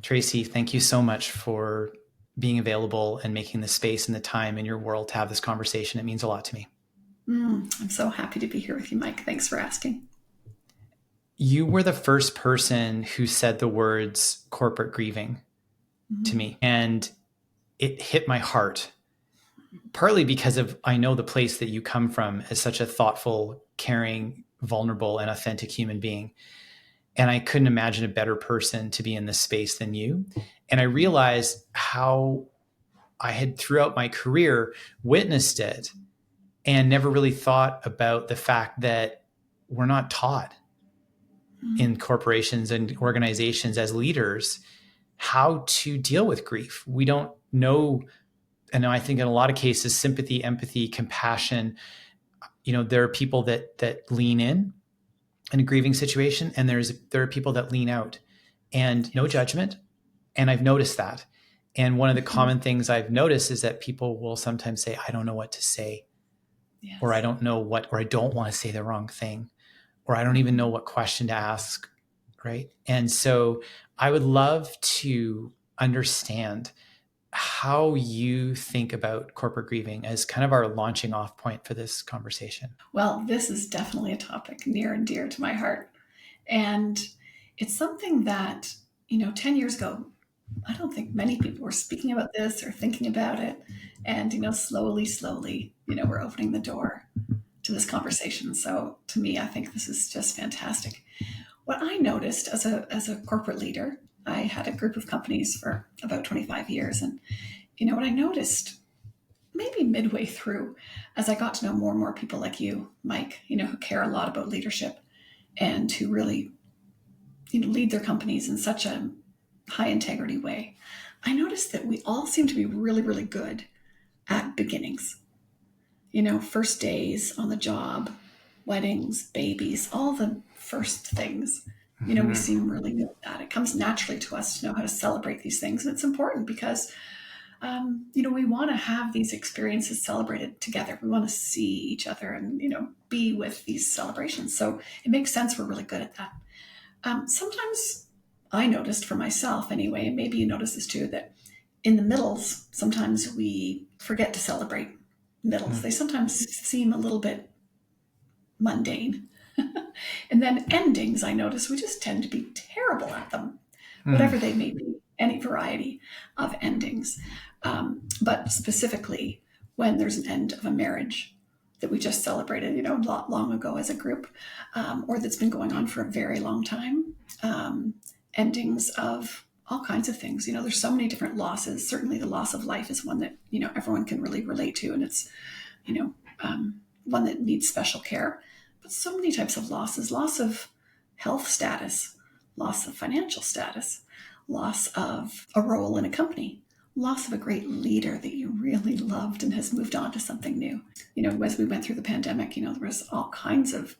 Tracey, thank you so much for being available and making the space and the time in your world to have this conversation. It means a lot to me. I'm so happy to be here with you, Mike. Thanks for asking. You were the first person who said the words corporate grieving to Mm, me, and it hit my heart, partly because of I know the place that you come from as such a thoughtful, caring, vulnerable, and authentic human being. And I couldn't imagine a better person to be in this space than you. And I realized how I had throughout my career witnessed it and never really thought about the fact that we're not taught mm, in corporations and organizations as leaders how to deal with grief. We don't know. And I think in a lot of cases, sympathy, empathy, compassion, there are people that lean in a grieving situation, and there are people that lean out, and no yes. judgment. And I've noticed that. And one of the Mhm. common things I've noticed is that people will sometimes say, I don't know what to say, or I Yes. don't know what, or I don't want to say the wrong thing, or I don't even know Mhm. what question to ask. Right. And so I would love to understand how you think about corporate grieving as kind of our launching off point for this conversation. Well, this is definitely a topic near and dear to my heart. And it's something that, 10 years ago, I don't think many people were speaking about this or thinking about it. And, slowly, we're opening the door to this conversation. So to me, I think this is just fantastic. What I noticed as a corporate leader, I had a group of companies for about 25 years. And, what I noticed maybe midway through, as I got to know more and more people like you, Mike, who care a lot about leadership and who really, lead their companies in such a high integrity way, I noticed that we all seem to be really, really good at beginnings. First days on the job, weddings, babies, all the first things. We Mm-hmm. seem really good at that. It comes naturally to us to know how to celebrate these things. And it's important because we want to have these experiences celebrated together. We want to see each other and, be with these celebrations. So it makes sense we're really good at that. Sometimes I noticed for myself anyway, and maybe you notice this too, that in the middles, sometimes we forget to celebrate middles. They sometimes seem a little bit mundane. And then endings, I notice we just tend to be terrible at them, Mm-hmm. whatever they may be, any variety of endings. But specifically, when there's an end of a marriage that we just celebrated, a lot long ago as a group, or that's been going on for a very long time, endings of all kinds of things. There's so many different losses. Certainly, the loss of life is one that everyone can really relate to, and it's you know one that needs special care. But so many types of losses: loss of health status, loss of financial status, loss of a role in a company, loss of a great leader that you really loved and has moved on to something new. As we went through the pandemic, there was all kinds of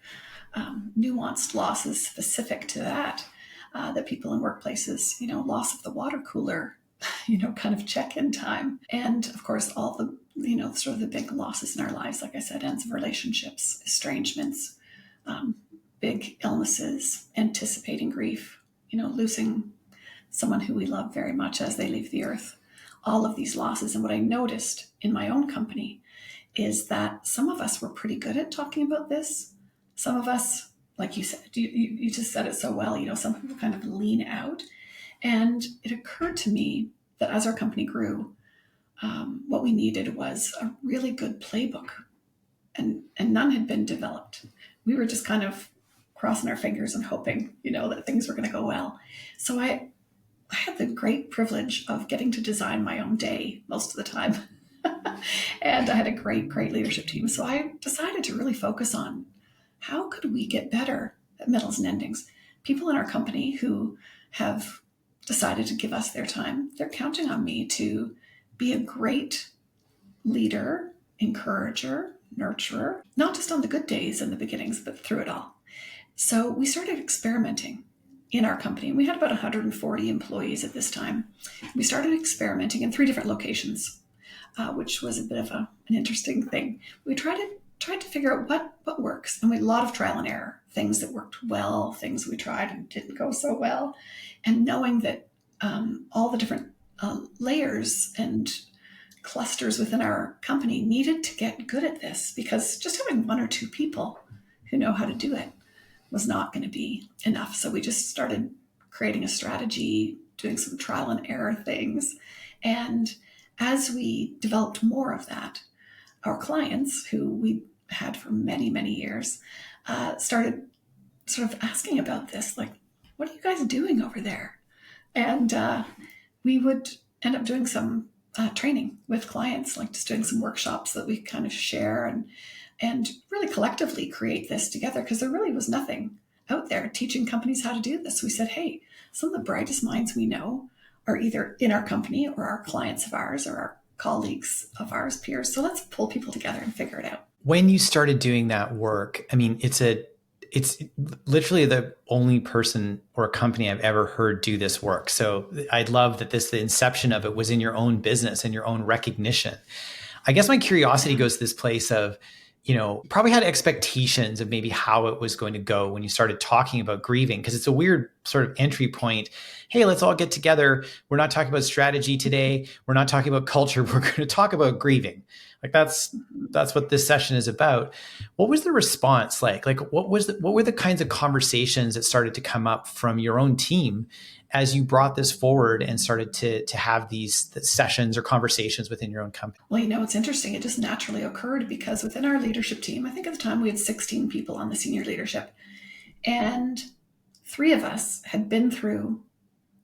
nuanced losses specific to that, that people in workplaces, loss of the water cooler, kind of check-in time. And of course, all the, sort of the big losses in our lives, like I said, ends of relationships, estrangements, um, big illnesses, anticipating grief, losing someone who we love very much as they leave the earth, all of these losses. And what I noticed in my own company is that some of us were pretty good at talking about this. Some of us, like you said, you just said it so well, some people kind of lean out. And it occurred to me that as our company grew, what we needed was a really good playbook, and none had been developed. We were just kind of crossing our fingers and hoping, that things were going to go well. So I had the great privilege of getting to design my own day most of the time. And I had a great, great leadership team. So I decided to really focus on how could we get better at middles and endings. People in our company who have decided to give us their time, they're counting on me to be a great leader, encourager, nurturer, not just on the good days and the beginnings, but through it all. So we started experimenting in our company. We had about 140 employees at this time. We started experimenting in 3 different locations, which was a bit of an interesting thing. We tried to figure out what works, and we had a lot of trial and error. Things that worked well, things we tried and didn't go so well, and knowing that all the different layers and clusters within our company needed to get good at this, because just having one or two people who know how to do it was not going to be enough. So we just started creating a strategy, doing some trial and error things. And as we developed more of that, our clients, who we had for many, many years, started sort of asking about this, like, what are you guys doing over there? And we would end up doing some training with clients, like just doing some workshops that we kind of share and really collectively create this together, because there really was nothing out there teaching companies how to do this. We said, hey, some of the brightest minds we know are either in our company or our clients of ours or our colleagues of ours, peers. So let's pull people together and figure it out. When you started doing that work, I mean, it's literally the only person or company I've ever heard do this work. So I love that the inception of it was in your own business and your own recognition. I guess my curiosity goes to this place of, probably had expectations of maybe how it was going to go when you started talking about grieving, because it's a weird sort of entry point. Hey, let's all get together. We're not talking about strategy today. We're not talking about culture. We're going to talk about grieving. Like that's what this session is about. What was the response like? Like what were the kinds of conversations that started to come up from your own team as you brought this forward and started to have these sessions or conversations within your own company? Well, it's interesting. It just naturally occurred because within our leadership team, I think at the time we had 16 people on the senior leadership, and 3 of us had been through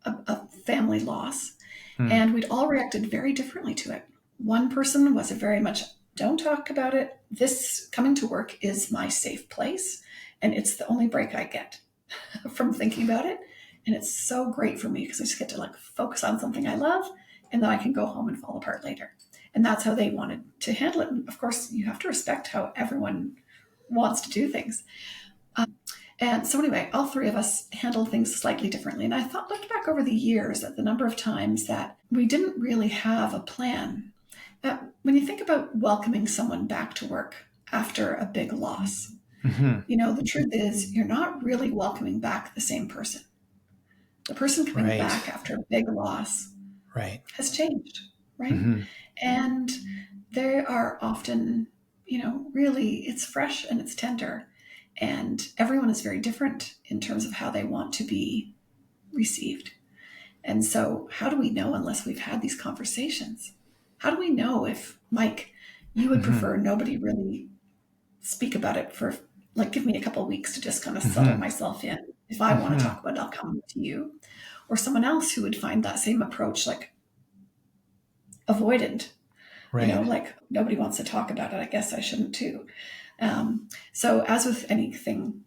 a family loss, and we'd all reacted very differently to it. One person was a very much, don't talk about it. This coming to work is my safe place, and it's the only break I get from thinking about it. And it's so great for me because I just get to like focus on something I love, and then I can go home and fall apart later. And that's how they wanted to handle it. And of course, you have to respect how everyone wants to do things. And so anyway, all 3 of us handled things slightly differently. And I thought, looked back over the years at the number of times that we didn't really have a plan. When you think about welcoming someone back to work after a big loss, the truth is you're not really welcoming back the same person. The person coming back after a big loss has changed, right? And they are often, really, it's fresh and it's tender. And everyone is very different in terms of how they want to be received. And so how do we know unless we've had these conversations? How do we know if, Mike, you would prefer nobody really speak about it for, like, give me a couple of weeks to just kind of settle myself in. If I want to talk about it, I'll come to you. Or someone else who would find that same approach like avoidant, like nobody wants to talk about it. I guess I shouldn't too. So as with anything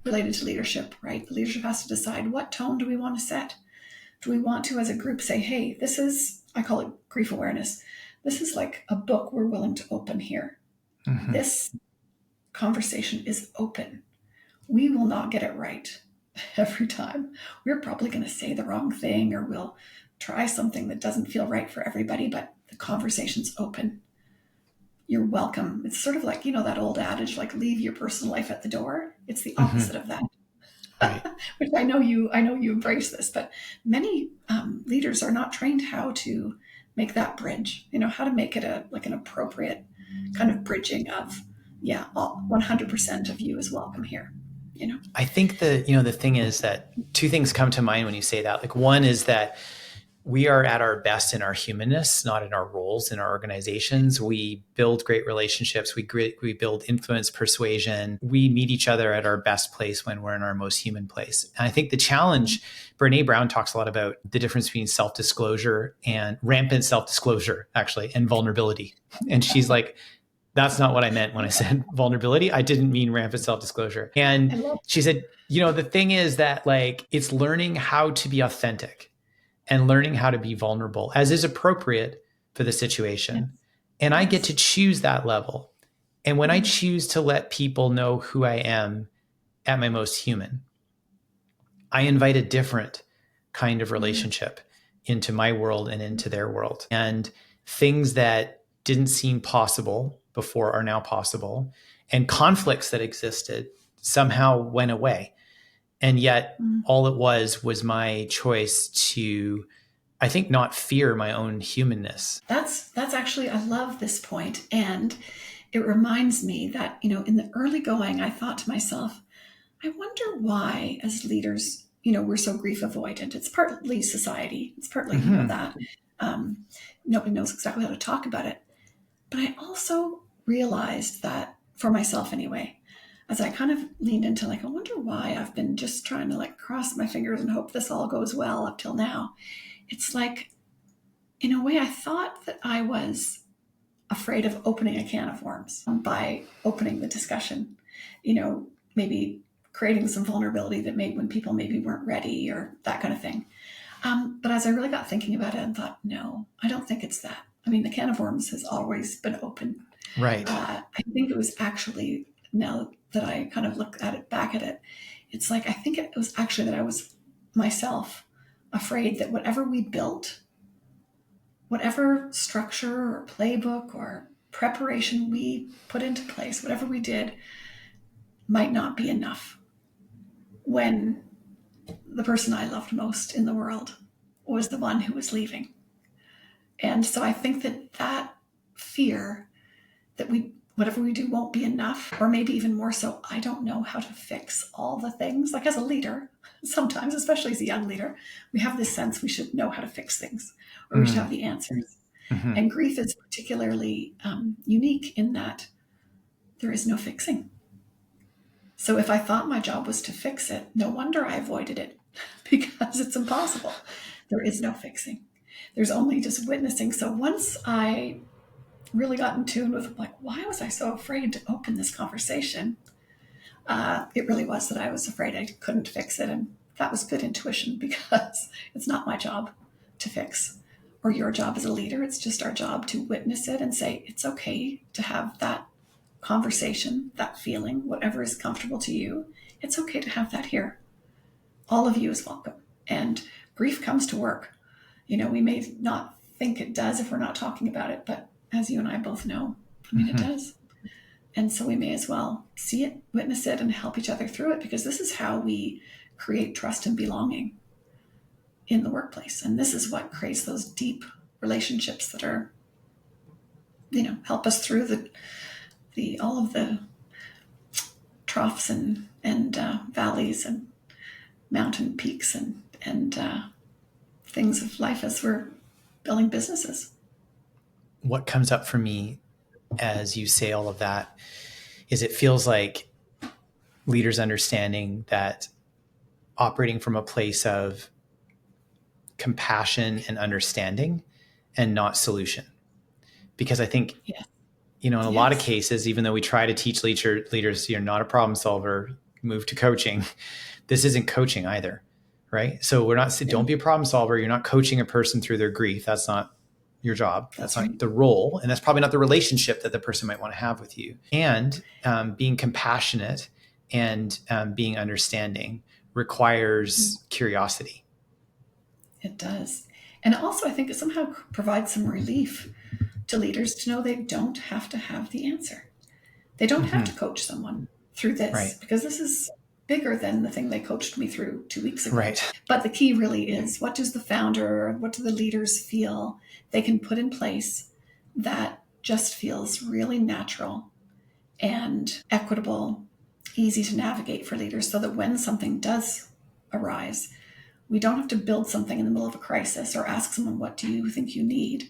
related to leadership, right? The leadership has to decide, what tone do we want to set? Do we want to, as a group, say, hey, this is, I call it grief awareness. This is like a book we're willing to open here. This conversation is open. We will not get it right every time. We're probably going to say the wrong thing, or we'll try something that doesn't feel right for everybody, but the conversation's open. You're welcome. It's sort of like, that old adage, like leave your personal life at the door. It's the opposite of that. Right. Which I know you embrace this, but many leaders are not trained how to make that bridge, how to make it an appropriate kind of bridging of, 100% of you is welcome here. I think the thing is that 2 things come to mind when you say that. Like, one is that we are at our best in our humanness, not in our roles in our organizations. We build great relationships. We build influence, persuasion. We meet each other at our best place when we're in our most human place. And I think the challenge, Brene Brown talks a lot about the difference between self-disclosure and rampant self-disclosure, actually, and vulnerability. And she's like, that's not what I meant when I said vulnerability. I didn't mean rampant self-disclosure. And she said, the thing is that, like, it's learning how to be authentic and learning how to be vulnerable as is appropriate for the situation. Yes. And I get to choose that level. And when I choose to let people know who I am at my most human, I invite a different kind of relationship into my world and into their world. And things that didn't seem possible before are now possible. And conflicts that existed somehow went away. And yet Mm. all it was my choice to, I think, not fear my own humanness. That's actually, I love this point. And it reminds me that, in the early going, I thought to myself, I wonder why, as leaders, we're so grief avoidant. It's partly society. It's partly, Mm-hmm. that nobody knows exactly how to talk about it. But I also realized that for myself anyway, as I kind of leaned into like, I wonder why I've been just trying to like cross my fingers and hope this all goes well up till now. It's like, in a way, I thought that I was afraid of opening a can of worms by opening the discussion, maybe creating some vulnerability that made when people maybe weren't ready or that kind of thing. But as I really got thinking about it and thought, no, I don't think it's that. I mean, the can of worms has always been open. Right. I think it was actually, now that I kind of look at it, back at it, it's like, I think it was actually that I was myself afraid that whatever we built, whatever structure or playbook or preparation we put into place, whatever we did, might not be enough when the person I loved most in the world was the one who was leaving. And so I think that fear that whatever we do won't be enough, or maybe even more so, I don't know how to fix all the things. Like as a leader, sometimes, especially as a young leader, we have this sense we should know how to fix things, or we should have the answers. Mm-hmm. And grief is particularly unique in that there is no fixing. So if I thought my job was to fix it, no wonder I avoided it because it's impossible. There is no fixing. There's only just witnessing. So once I really got in tune with like, why was I so afraid to open this conversation? It really was that I was afraid I couldn't fix it. And that was good intuition because it's not my job to fix or your job as a leader. It's just our job to witness it and say, it's okay to have that conversation, that feeling, whatever is comfortable to you. It's okay to have that here. All of you is welcome. And grief comes to work. We may not think it does if we're not talking about it, but as you and I both know, it does. And so we may as well see it, witness it, and help each other through it, because this is how we create trust and belonging in the workplace. And this is what creates those deep relationships that are, help us through all of the troughs and valleys and mountain peaks and things of life as we're building businesses. What comes up for me as you say all of that is it feels like leaders understanding that operating from a place of compassion and understanding and not solution. Because I think, Yes. in a lot of cases, even though we try to teach leaders, you're not a problem solver, move to coaching, this isn't coaching either, right? So we're not, don't be a problem solver. You're not coaching a person through their grief. That's not your job. That's not the role. And that's probably not the relationship that the person might want to have with you. And being compassionate and being understanding requires curiosity. It does. And also, I think it somehow provides some relief to leaders to know they don't have to have the answer. They don't have to coach someone through this, right, because this is bigger than the thing they coached me through 2 weeks ago. Right. But the key really is, what does the founder, what do the leaders feel they can put in place that just feels really natural and equitable, easy to navigate for leaders, so that when something does arise, we don't have to build something in the middle of a crisis or ask someone, what do you think you need?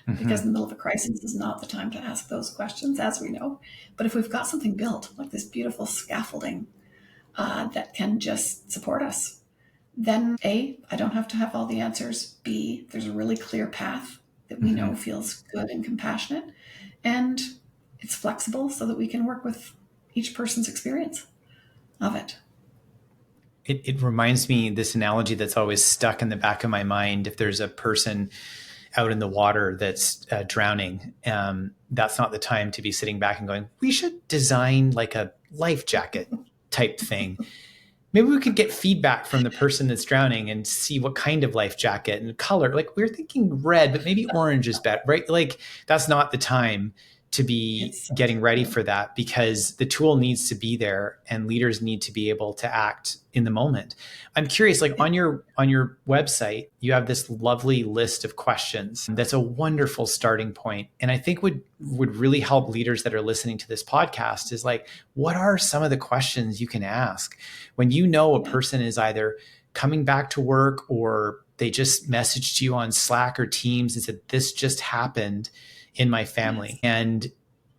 Because in the middle of a crisis is not the time to ask those questions, as we know. But if we've got something built, like this beautiful scaffolding that can just support us, then A, I don't have to have all the answers. B, there's a really clear path that we know feels good and compassionate. And it's flexible so that we can work with each person's experience of it. It reminds me this analogy that's always stuck in the back of my mind. If there's a person out in the water that's drowning, that's not the time to be sitting back and going, we should design like a life jacket type thing. Maybe we could get feedback from the person that's drowning and see what kind of life jacket and color. Like we're thinking red, but maybe orange is better, right? Like that's not the time to be It's so getting ready true. for that, because the tool needs to be there and leaders need to be able to act in the moment. I'm curious, like Yeah. on your website, you have this lovely list of questions. That's a wonderful starting point. And I think would really help leaders that are listening to this podcast is like, what are some of the questions you can ask when you know a Yeah. person is either coming back to work or they just messaged you on Slack or Teams and said, this just happened in my Yes. family. And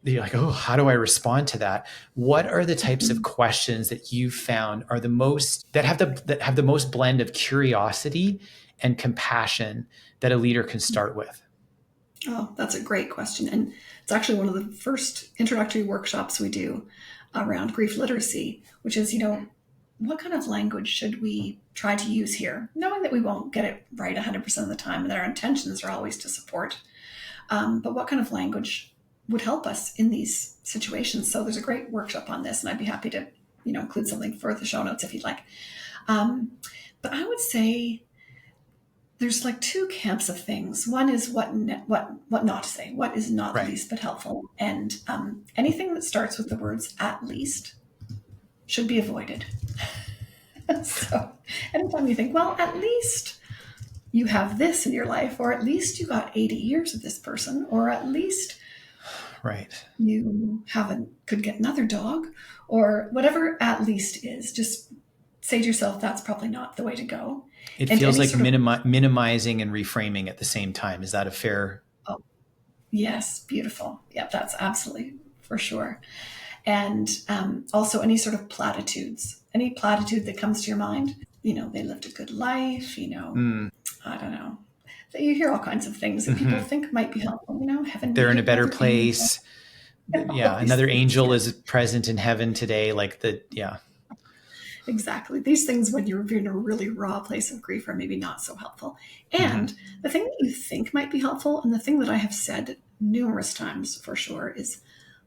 you're like, oh, how do I respond to that? What are the types of Mhm. questions that you've found are the most that have the most blend of curiosity and compassion that a leader can start with? Oh, that's a great question. And it's actually one of the first introductory workshops we do around grief literacy, which is, what kind of language should we try to use here? Knowing that we won't get it right 100% of the time and that our intentions are always to support. But what kind of language would help us in these situations? So there's a great workshop on this, and I'd be happy to, include something for the show notes if you'd like. Um, but I would say there's like two camps of things. One is what not to say, what is not Right. least but helpful, and anything that starts with the words "at least" should be avoided. So, anytime you think, well, at least you have this in your life, or at least you got 80 years of this person, or at least Right. you could get another dog, or whatever at least is, just say to yourself, that's probably not the way to go. It And feels any like sort of, minimizing and reframing at the same time. Is that a fair? oh, yes, beautiful. Yep, that's absolutely for sure. And also any sort of platitudes, any platitude that comes to your mind, they lived a good life, Mm, I don't know. You hear all kinds of things that people hmm. think might be helpful, heaven They're in a needed better another angel, place. all Yeah. these Another things. angel Yeah, is present in heaven today. Like yeah. exactly. These things, when you're in a really raw place of grief, are maybe not so helpful. Hmm. And the thing that you think might be helpful, and the thing that I have said numerous times for sure, is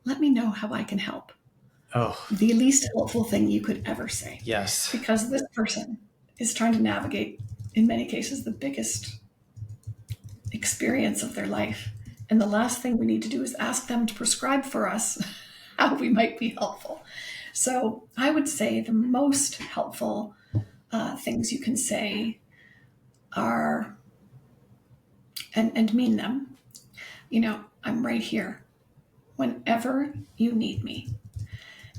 let me know how I can help. Oh, The least helpful thing you could ever say. yes. Because this person is trying to navigate, in many cases, the biggest experience of their life. And the last thing we need to do is ask them to prescribe for us how we might be helpful. So I would say the most helpful things you can say are, and mean them, I'm right here whenever you need me.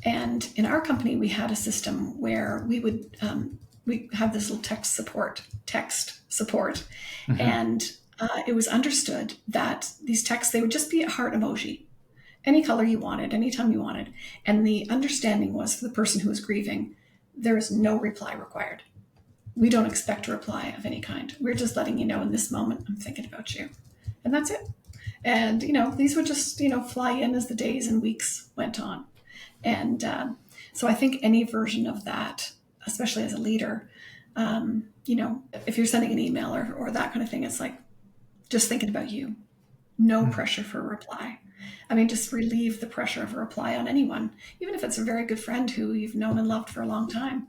And in our company, we had a system where we have this little text support, Hmm. and it was understood that these texts, they would just be a heart emoji, any color you wanted, anytime you wanted. And the understanding was, for the person who was grieving, there is no reply required. We don't expect a reply of any kind. We're just letting you know in this moment, I'm thinking about you. And that's it. And, these would just, fly in as the days and weeks went on. And so I think any version of that, especially as a leader, if you're sending an email or that kind of thing, it's like just thinking about you. No pressure for a reply. I mean, just relieve the pressure of a reply on anyone, even if it's a very good friend who you've known and loved for a long time.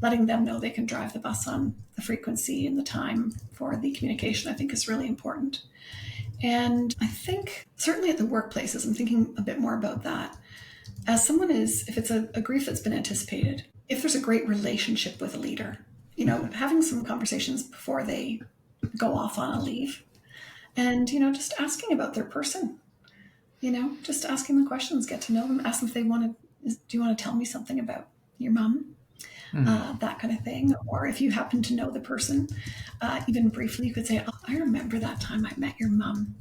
Letting them know they can drive the bus on the frequency and the time for the communication, I think, is really important. And I think certainly at the workplaces, I'm thinking a bit more about that. As someone is, if it's a grief that's been anticipated, if there's a great relationship with a leader, having some conversations before they go off on a leave, and just asking about their person, just asking them questions, get to know them, ask them if they want to, do you want to tell me something about your mom, Hmm. that kind of thing. Or if you happen to know the person, even briefly, you could say, oh, I remember that time I met your mom.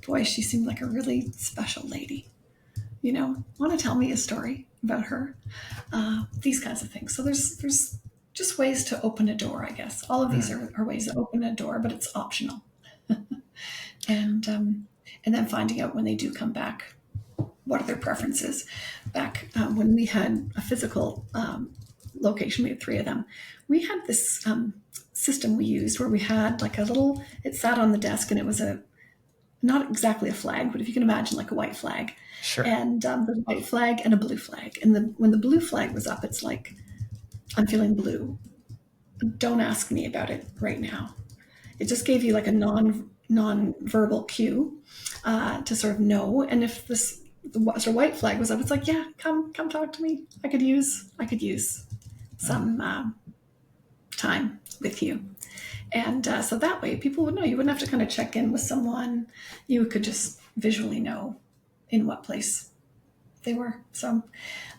Boy, she seemed like a really special lady. Want to tell me a story about her? These kinds of things. So there's just ways to open a door, I guess. All of these Hmm. are ways to open a door, but it's optional. And and then finding out when they do come back, what are their preferences. Back when we had a physical location, we had 3 of them. We had this system we used where we had like a little. It sat on the desk, and it was not exactly a flag, but if you can imagine like a white flag, Sure. and there's a white flag and a blue flag. And when the blue flag was up, it's like, I'm feeling blue. Don't ask me about it right now. It just gave you like a non-verbal cue to sort of know. And if the sort of white flag was up, it's like, yeah, come talk to me. I could use some time with you. And so that way people would know. You wouldn't have to kind of check in with someone. You could just visually know in what place they were. So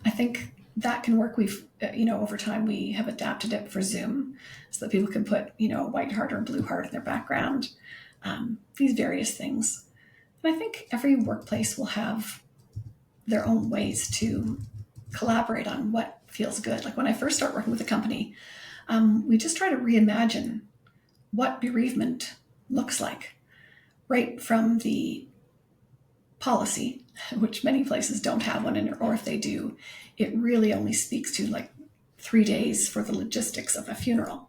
I think that can work. We've, over time we have adapted it for Zoom so that people can put, a white heart or a blue heart in their background, these various things. And I think every workplace will have their own ways to collaborate on what feels good. Like when I first start working with a company, we just try to reimagine what bereavement looks like, right from the policy, which many places don't have one, or if they do, it really only speaks to like 3 days for the logistics of a funeral,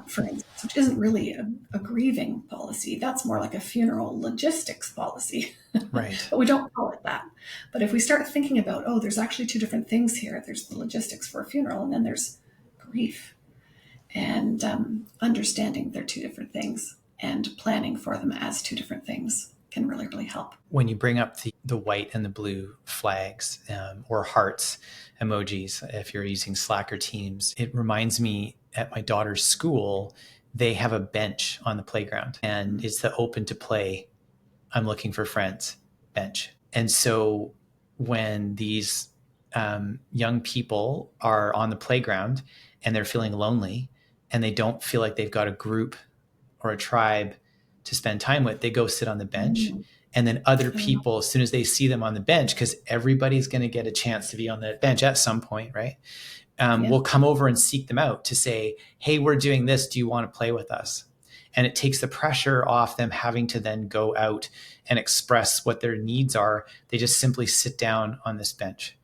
for instance, which isn't really a grieving policy. That's more like a funeral logistics policy. Right. But we don't call it that. But if we start thinking about, there's actually two different things here. There's the logistics for a funeral, and then there's grief. And understanding they're two different things and planning for them as two different things can really, really help. When you bring up the white and the blue flags or hearts emojis, if you're using Slack or Teams, it reminds me at my daughter's school, they have a bench on the playground, and it's the open to play, I'm looking for friends bench. And so when these young people are on the playground and they're feeling lonely and they don't feel like they've got a group or a tribe to spend time with, they go sit on the bench. And then other people, as soon as they see them on the bench, because everybody's going to get a chance to be on the bench at some point, right? Will come over and seek them out to say, hey, we're doing this. Do you want to play with us? And it takes the pressure off them having to then go out and express what their needs are. They just simply sit down on this bench.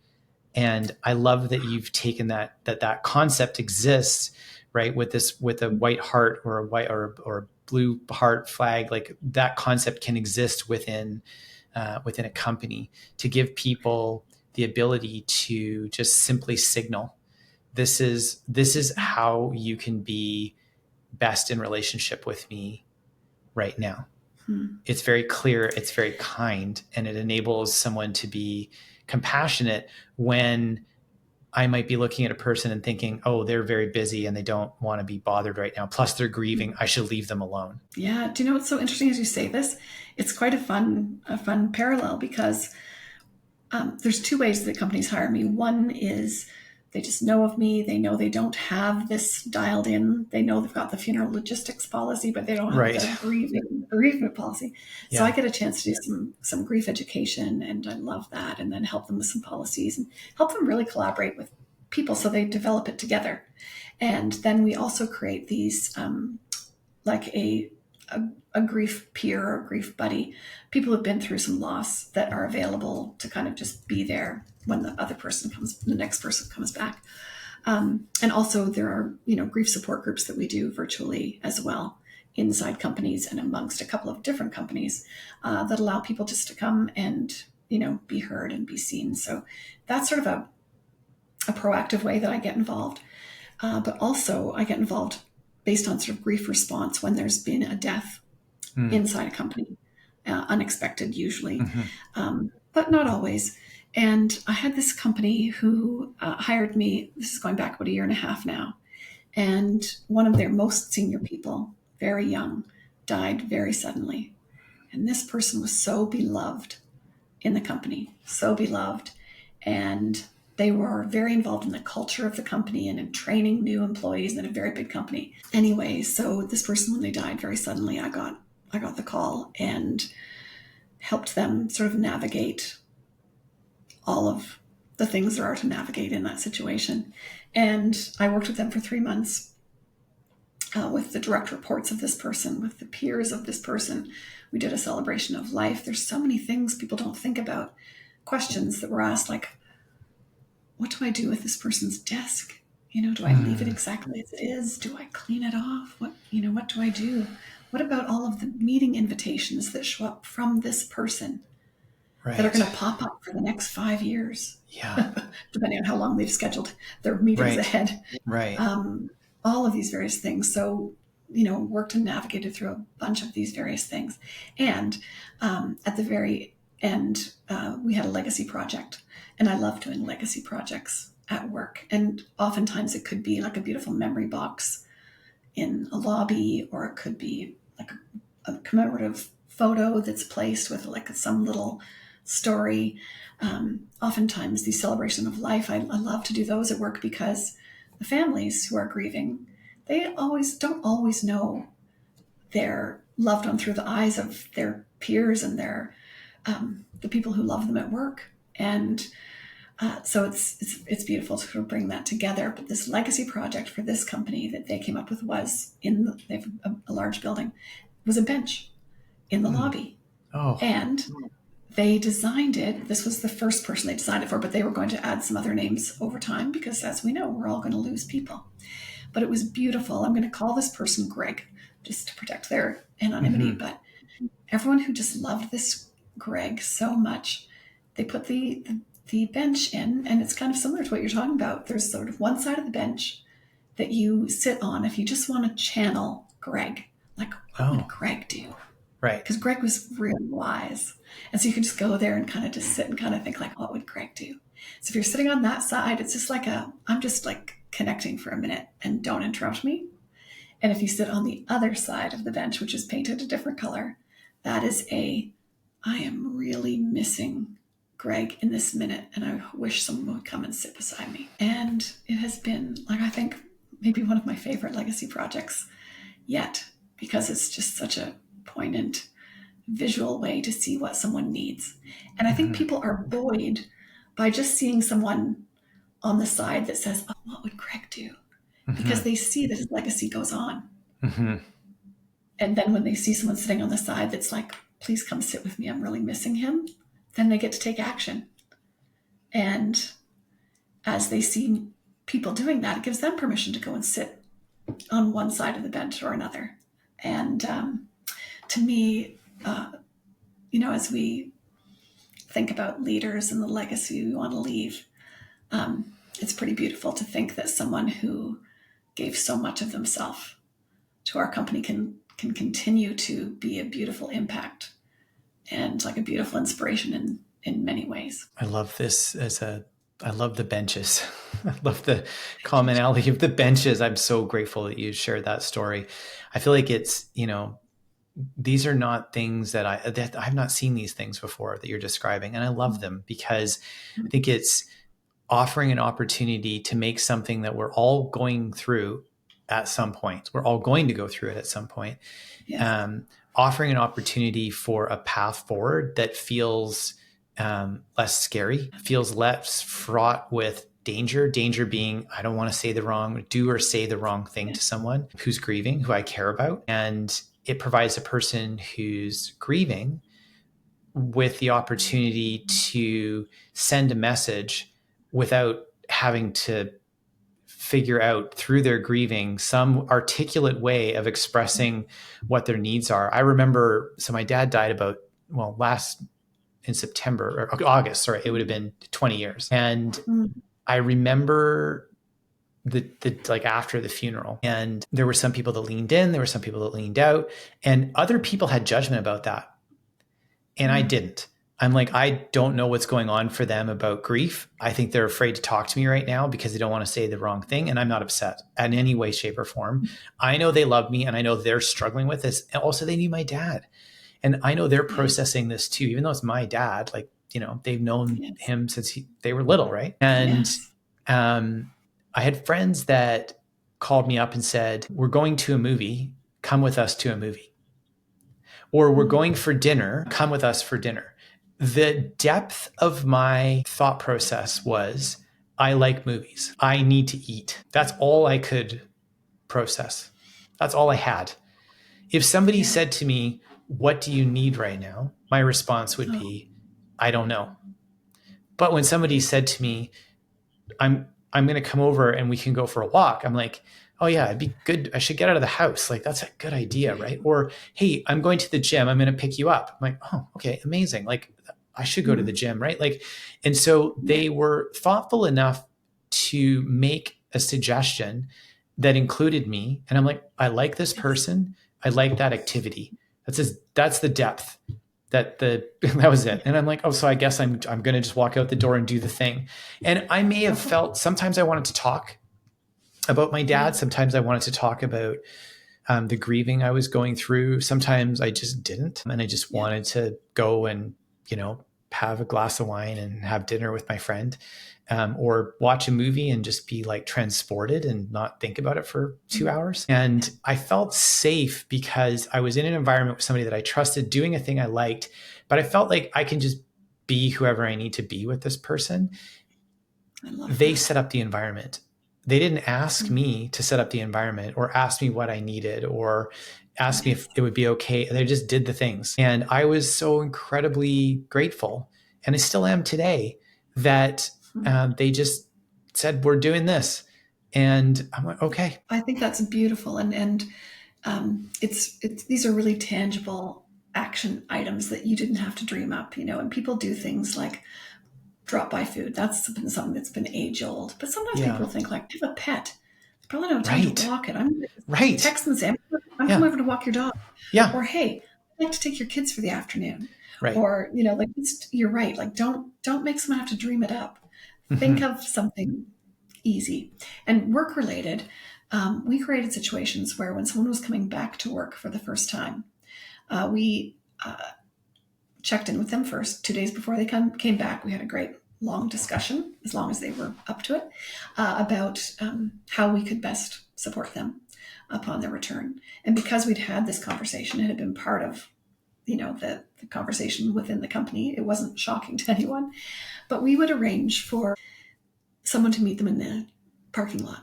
And I love that you've taken that concept exists, right? With a white heart or a white or blue heart flag, like that concept can exist within a company to give people the ability to just simply signal, this is how you can be best in relationship with me right now. It's very clear, it's very kind, and it enables someone to be compassionate when I might be looking at a person and thinking, oh, they're very busy and they don't want to be bothered right now. Plus they're grieving. I should leave them alone. Yeah. Do you know what's so interesting as you say this? It's quite a fun parallel because there's two ways that companies hire me. One is they just know of me. They know they don't have this dialed in. They know they've got the funeral logistics policy, but they don't have the bereavement policy. Yeah. So I get a chance to do some grief education, and I love that. And then help them with some policies and help them really collaborate with people so they develop it together. And then we also create these like a grief peer or grief buddy, people who've been through some loss that are available to kind of just be there when the next person comes back. And also there are, grief support groups that we do virtually as well inside companies and amongst a couple of different companies that allow people just to come and, be heard and be seen. So that's sort of a proactive way that I get involved. But also I get involved based on sort of grief response when there's been a death inside a company, unexpected usually, but not always. And I had this company who hired me, this is going back about 1.5 years now, and one of their most senior people, very young, died very suddenly. And this person was so beloved in the company, so beloved. And they were very involved in the culture of the company and in training new employees in a very big company. Anyway, so this person, when they died very suddenly, I got the call and helped them sort of navigate all of the things there are to navigate in that situation. And I worked with them for 3 months with the direct reports of this person, with the peers of this person. We did a celebration of life. There's so many things people don't think about. Questions that were asked like, what do I do with this person's desk? Do I leave it exactly as it is? Do I clean it off? What do I do? What about all of the meeting invitations that show up from this person that are going to pop up for the next 5 years? Yeah. Depending on how long they've scheduled their meetings ahead. Right. All of these various things. So worked and navigated through a bunch of these various things. And at the very end, we had a legacy project. And I love doing legacy projects at work. And oftentimes it could be like a beautiful memory box in a lobby, or it could be like a commemorative photo that's placed with like some little story. Oftentimes these celebration of life, I love to do those at work, because the families who are grieving, they don't always know their loved one through the eyes of their peers and the people who love them at work. And so it's beautiful to sort of bring that together. But this legacy project for this company that they came up with was they have a large building, was a bench in the lobby. Oh. And they designed it. This was the first person they designed it for, but they were going to add some other names over time, because as we know, we're all going to lose people. But it was beautiful. I'm going to call this person Greg, just to protect their anonymity. Mm-hmm. But everyone who just loved this Greg so much, they put the bench in, and it's kind of similar to what you're talking about. There's sort of one side of the bench that you sit on if you just want to channel Greg. Like, what would Greg do? Right. Because Greg was really wise. And so you can just go there and kind of just sit and kind of think like, what would Greg do? So if you're sitting on that side, it's just like I'm just like connecting for a minute and don't interrupt me. And if you sit on the other side of the bench, which is painted a different color, that is I am really missing Greg in this minute, and I wish someone would come and sit beside me. And it has been, like, I think maybe one of my favorite legacy projects yet, because it's just such a poignant visual way to see what someone needs. And I think people are buoyed by just seeing someone on the side that says, oh, what would Greg do? Because they see that his legacy goes on. And then when they see someone sitting on the side that's like, please come sit with me, I'm really missing him, then they get to take action. And as they see people doing that, it gives them permission to go and sit on one side of the bench or another. And to me, as we think about leaders and the legacy we want to leave, it's pretty beautiful to think that someone who gave so much of themselves to our company can continue to be a beautiful impact and like a beautiful inspiration in many ways. I love this I love the benches. I love the commonality of the benches. I'm so grateful that you shared that story. I feel like it's, these are not things that I've not seen these things before that you're describing. And I love them, because I think it's offering an opportunity to make something that we're all going through at some point. We're all going to go through it at some point. Yes. Offering an opportunity for a path forward that feels less scary, feels less fraught with danger. Danger being, I don't want to do or say the wrong thing to someone who's grieving, who I care about. And it provides a person who's grieving with the opportunity to send a message without having to figure out through their grieving some articulate way of expressing what their needs are. I remember, so my dad died in September or August, sorry, it would have been 20 years. And I remember the like after the funeral, and there were some people that leaned in, there were some people that leaned out, and other people had judgment about that. And I didn't. I'm like, I don't know what's going on for them about grief. I think they're afraid to talk to me right now because they don't want to say the wrong thing. And I'm not upset in any way, shape, or form. I know they love me, and I know they're struggling with this. And also they need my dad. And I know they're processing this too, even though it's my dad, like, they've known him since they were little. Right. And I had friends that called me up and said, we're going to a movie, come with us to a movie. Or we're going for dinner, come with us for dinner. The depth of my thought process was, I like movies. I need to eat. That's all I could process. That's all I had. If somebody said to me, what do you need right now? My response would be, I don't know. But when somebody said to me, I'm going to come over and we can go for a walk, I'm like, oh yeah, it'd be good. I should get out of the house. Like, that's a good idea, right? Or, hey, I'm going to the gym. I'm going to pick you up. I'm like, oh, okay, amazing. Like, I should go to the gym, right? Like, and so they were thoughtful enough to make a suggestion that included me. And I'm like, I like this person. I like that activity. That's the depth that was it. And I'm like, oh, so I guess I'm going to just walk out the door and do the thing. And I may have felt, sometimes I wanted to talk about my dad. Sometimes I wanted to talk about the grieving I was going through. Sometimes I just didn't. And I just wanted to go and, have a glass of wine and have dinner with my friend, or watch a movie and just be like transported and not think about it for 2 hours. And I felt safe because I was in an environment with somebody that I trusted, doing a thing I liked, but I felt like I can just be whoever I need to be with this person. They set up the environment. They didn't ask me to set up the environment or ask me what I needed or ask me if it would be okay. They just did the things. And I was so incredibly grateful, and I still am today, that they just said, we're doing this. And I'm like, okay. I think that's beautiful. And it's these are really tangible action items that you didn't have to dream up, and people do things like drop by food. That's been something that's been age old. But sometimes people think like, I have a pet. They probably don't have time to walk it. I'm text them and say, I'm coming over to walk your dog. Yeah. Or, hey, I'd like to take your kids for the afternoon. Right. Or, like, you're right. Like, don't make someone have to dream it up. Think of something easy. And work related, we created situations where when someone was coming back to work for the first time, we checked in with them first 2 days before they came back. We had a great long discussion, as long as they were up to it, about how we could best support them upon their return. And because we'd had this conversation, it had been part of the conversation within the company. It wasn't shocking to anyone, but we would arrange for someone to meet them in the parking lot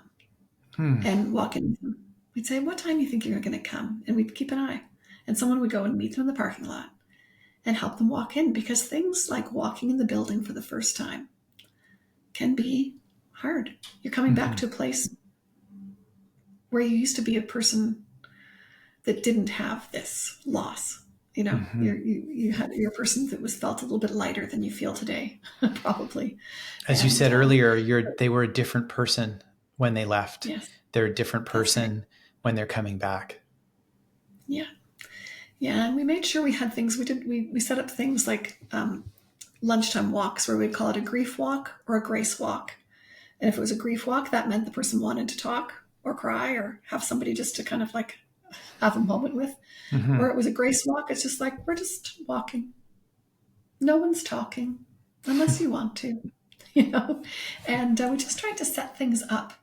and walk in with them. We'd say, what time do you think you're going to come? And we'd keep an eye. And someone would go and meet them in the parking lot and help them walk in, because things like walking in the building for the first time can be hard. You're coming back to a place where you used to be a person that didn't have this loss. You had your person that was felt a little bit lighter than you feel today, probably. As you said earlier, they were a different person when they left. Yes. They're a different person when they're coming back. Yeah. Yeah. And we made sure we had things. We set up things like lunchtime walks, where we'd call it a grief walk or a grace walk. And if it was a grief walk, that meant the person wanted to talk or cry or have somebody just to kind of like have a moment with. Or it was a grace walk. It's just like, we're just walking. No one's talking unless you want to, and we just tried to set things up.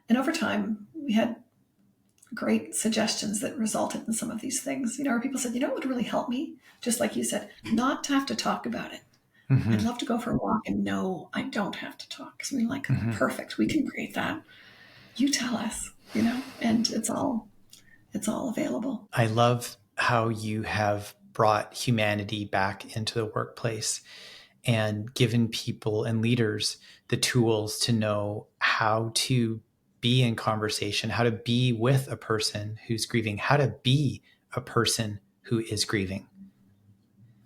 And over time, we had great suggestions that resulted in some of these things, where people said, what would really help me? Just like you said, not to have to talk about it. I'd love to go for a walk and no, I don't have to talk. So we're like, perfect. We can create that. You tell us, and it's all available. I love how you have brought humanity back into the workplace and given people and leaders the tools to know how to be in conversation, how to be with a person who's grieving, how to be a person who is grieving.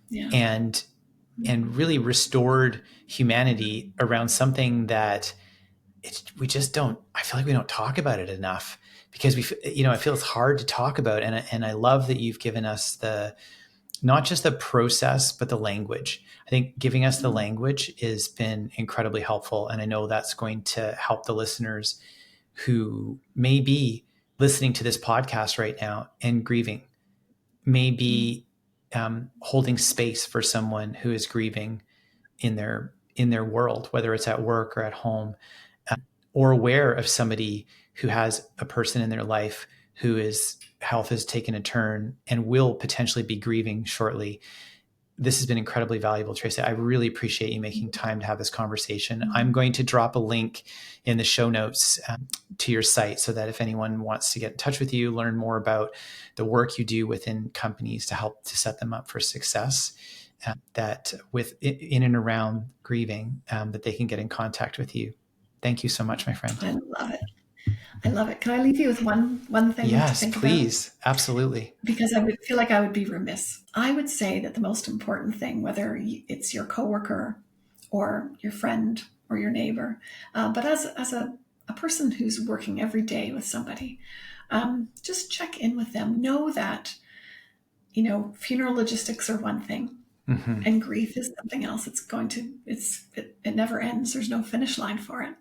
Yeah. And really restored humanity around something that we just don't, I feel like we don't talk about it enough, because I feel it's hard to talk about. And I love that you've given us not just the process, but the language. I think giving us the language has been incredibly helpful. And I know that's going to help the listeners who may be listening to this podcast right now and grieving, maybe holding space for someone who is grieving in their world, whether it's at work or at home, or aware of somebody who has a person in their life whose health has taken a turn and will potentially be grieving shortly. This has been incredibly valuable, Tracey. I really appreciate you making time to have this conversation. I'm going to drop a link in the show notes to your site, so that if anyone wants to get in touch with you, learn more about the work you do within companies to help to set them up for success, that in and around grieving, that they can get in contact with you. Thank you so much, my friend. I love it. I love it. Can I leave you with one thing to think about? Yes, please. Absolutely. Because I would feel like I would be remiss. I would say that the most important thing, whether it's your coworker or your friend or your neighbor, but as a person who's working every day with somebody, just check in with them. Know that, funeral logistics are one thing, Mm-hmm. and grief is something else. It never ends. There's no finish line for it.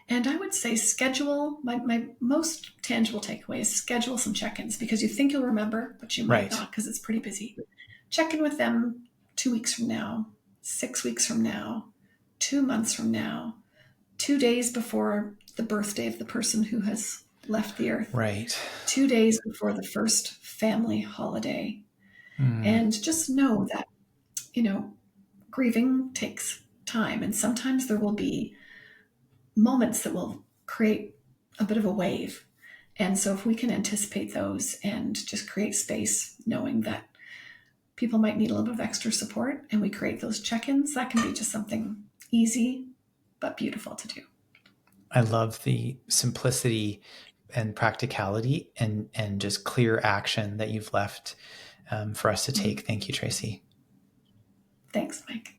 And I would say schedule, my most tangible takeaway is schedule some check-ins, because you think you'll remember, but you might Right. not because it's pretty busy. Check in with them 2 weeks from now, 6 weeks from now, 2 months from now, 2 days before the birthday of the person who has left the earth, Right. 2 days before the first family holiday. Mm. And just know that, grieving takes time. And sometimes there will be moments that will create a bit of a wave. And so if we can anticipate those and just create space, knowing that people might need a little bit of extra support, and we create those check-ins, that can be just something easy but beautiful to do. I love the simplicity and practicality and just clear action that you've left for us to take. Thank you, Tracey. Thanks, Mike.